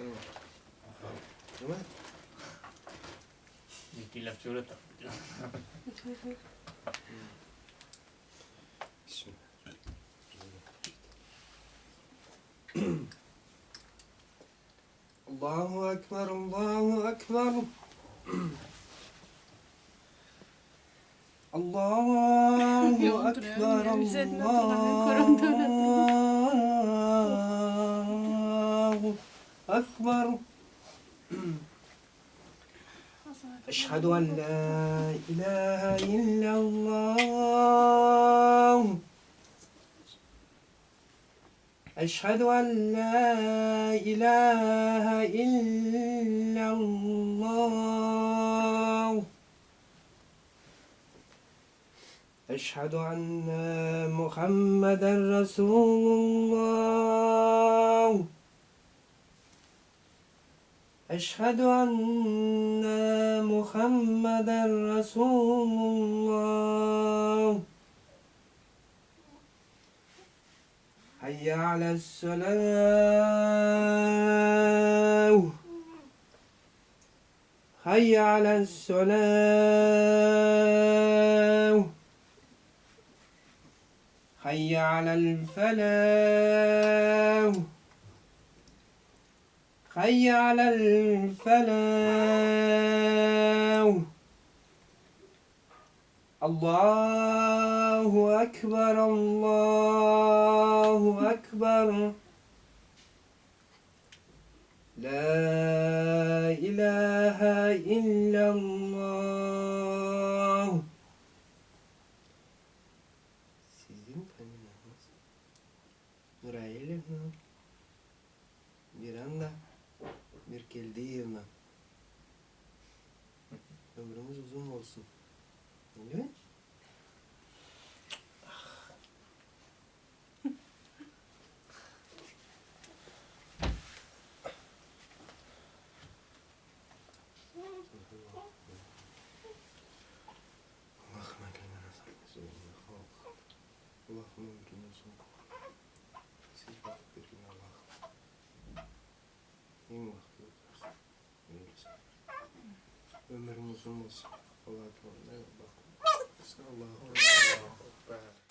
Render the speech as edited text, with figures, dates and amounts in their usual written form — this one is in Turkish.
Tamam. Değil mi? Ciddi laf söylüyor. Bismillah. Allahu Ekber, Allahu Ekber. Allahu Yoldur Ekber, ya, üzerine oturan korunduğunu. Allahu Ekber. Eşhedü en la ilahe illallah. Eşhedü en la ilahe illallah. Eşhedü enne Muhammeden Resulullah. Eşhedü enne Muhammeden Resulullah. Hayya alassalah. Hayya alassalah. Hayya alel felah. Hayya alel felah. Allahu Ekber, Allahu Ekber. La ilahe illallah. Sizin tanımınız Nuray'la bir anda bir geldiği yılına ömrümüz uzun olsun. Öyle mi? Allah'ım kendine saklasın. Allah'ım ömrünü uzun. Siz vakit verin Allah'ım. İyi vakit verirsin. Öylesin. Ömrün uzun olsun. Allah'a emanet olun. Allah'ım. Allah'ım.